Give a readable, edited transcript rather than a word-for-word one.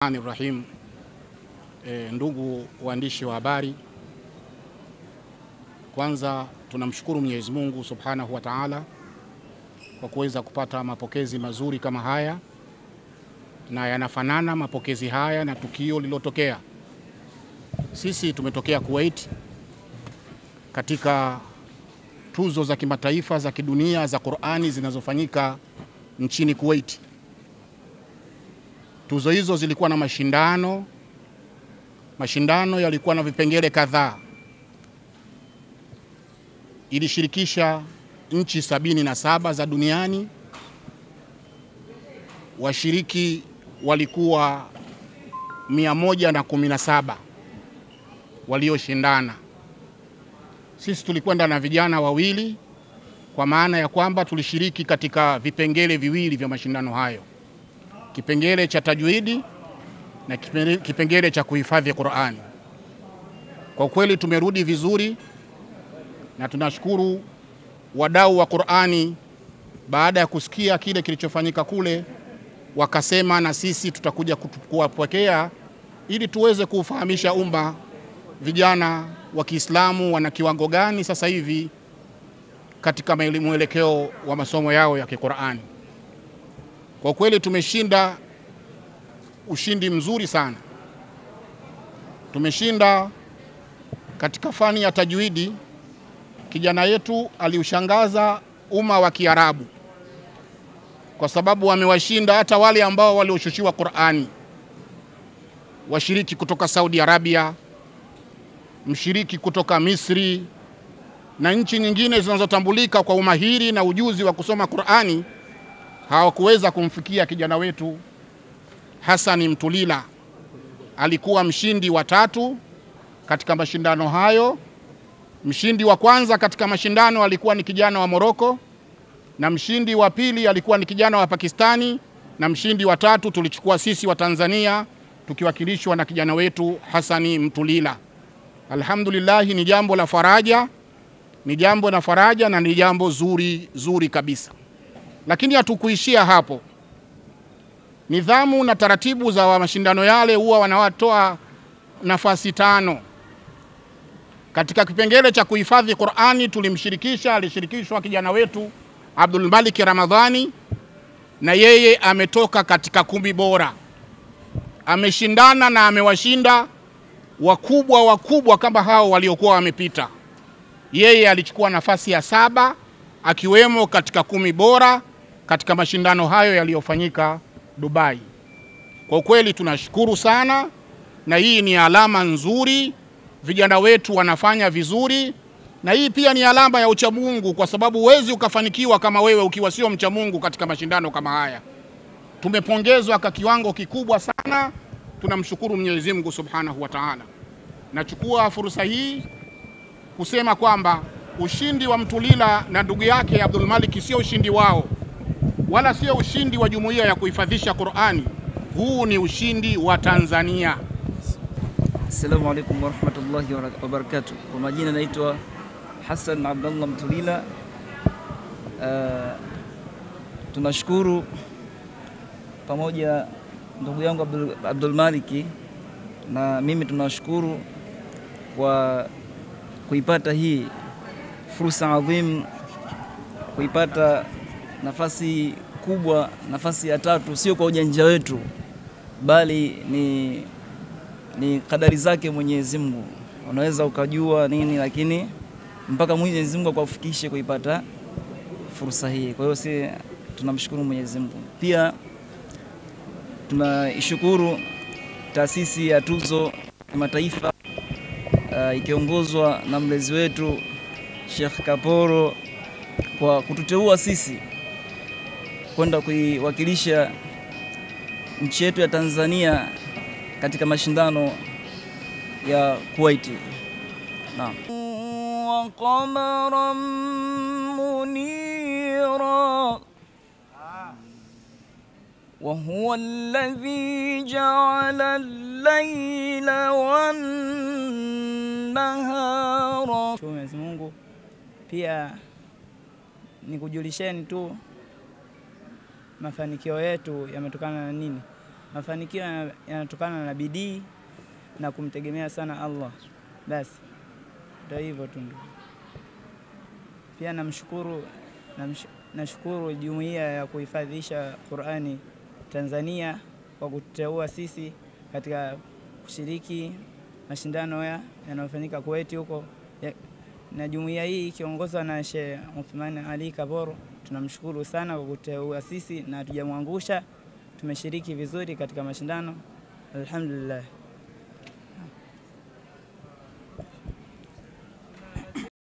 Rahim. Ndugu waandishi wa habari, kwanza tunamshukuru Mwenyezi Mungu Subhanahu wa Ta'ala kwa kuweza kupata mapokezi mazuri kama haya, na yanafanana mapokezi haya na tukio lililotokea. Sisi tumetokea Kuwait katika tuzo za kimataifa za kidunia za Qur'ani zinazofanyika nchini Kuwait. Tuzo hizo zilikuwa na mashindano yalikuwa na vipengele kadhaa. Ilishirikisha nchi 77 za duniani. Washiriki walikuwa 117 walioshindana. Sisi tulikwenda na vijana wawili, kwa maana ya kwamba tulishiriki katika vipengele viwili vya mashindano hayo. Kipengele cha tajwidi na kipengele cha kuhifadhi Qur'ani. Kwa kweli tumerudi vizuri, na tunashukuru wadau wa Qur'ani baada ya kusikia kile kilichofanyika kule, wakasema na sisi tutakuja kuwapokea ili tuweze kufahamisha umma vijana wa Kiislamu wana kiwango gani sasa hivi katika mwelekeo wa masomo yao ya Qur'ani. Kwa kweli tumeshinda ushindi mzuri sana. Tumeshinda katika fani ya tajwidi. Kijana yetu aliushangaza umma wa Kiarabu kwa sababu wamewashinda hata wale ambao walioshushiwa Qur'ani. Washiriki kutoka Saudi Arabia, mshiriki kutoka Misri na nchi nyingine zinazotambulika kwa umahiri na ujuzi wa kusoma Qur'ani hawakuweza kumfikia kijana wetu Hassan Mtulila. Alikuwa mshindi wa 3 katika mashindano hayo. Mshindi wa kwanza katika mashindano alikuwa ni kijana wa Morocco, na mshindi wa pili alikuwa ni kijana wa Pakistani, na mshindi wa 3 tulichukua sisi wa Tanzania tukiwakilishwa na kijana wetu Hassan Mtulila. Alhamdulillah, ni jambo la faraja, na ni jambo zuri kabisa. Lakini hatukuishia hapo. Nidhamu na taratibu za mashindano yale huwa wanawatoa nafasi 5. Katika kipengele cha kuhifadhi Qur'ani alishirikishwa kijana wetu Abdul Malik Ramadhani, na yeye ametoka katika 10 bora. Ameshindana na amewashinda wakubwa kama hao waliokuwa wamepita. Yeye alichukua nafasi ya 7 akiwemo katika 10 bora katika mashindano hayo yaliyofanyika Dubai. Kwa kweli tunashukuru sana, na hii ni alama nzuri. Vijana wetu wanafanya vizuri, na hii pia ni alama ya uchamungu, kwa sababu huwezi ukafanikiwa kama wewe ukiwa sio mchamungu katika mashindano kama haya. Tumepongezwa kwa kiwango kikubwa sana. Tunamshukuru Mwenyezi Mungu Subhanahu wa Ta'ala. Nachukua fursa hii kusema kwamba ushindi wa Mtulila na ndugu yake Abdul Malik sio ushindi wao, wala sio ushindi wa jumuiya ya kuhifadhisha Qur'ani. Huu ni ushindi wa Tanzania. Assalamu alaikum warahmatullahi wabarakatuh. Kwa majina naitwa Hassan Abdullah Mtulila. Tunashukuru pamoja ndugu yangu Abdul Maliki na mimi tunashukuru kwa kuipata hii fursa adhim, kuipata nafasi kubwa, nafasi ya 3, sio kwa ujanja wetu, bali ni kadari zake Mwenyezi Mungu. Unaweza ukajua nini, lakini mpaka Mwenyezi Mungu akufikishe kuipata fursa hii. Kwa hiyo sisi tunamshukuru Mwenyezi Mungu. Pia tunaishukuru taasisi ya tuzo ya mataifa ikiongozwa na mlezi wetu Sheikh Kaporo kwa kututeua sisi kwenda kuiwakilisha nchi yetu ya Tanzania katika mashindano ya Kuwait. Naam. Wa qamaran munira wa huwa alladhi ja'ala al-layla wan-nahara. Mwenyezi Mungu pia nikujulisheni tu mafanikio yetu yametokana na nini? mafanikio yanatokana na bidii na kumtegemea sana Allah. Basi ndio hivyo tu. Pia nashukuru jumuiya ya kuhifadhisha Qur'ani Tanzania kwa kuteua sisi katika kushiriki mashindano yanayofanyika Kuwait huko, na jumuiya hii ikiongozwa na Sheikh Uthman Ali Kaboro. Tunamshukuru sana kwa kuteua sisi na hatujamwangusha, tumeshiriki vizuri katika mashindano, alhamdulillah.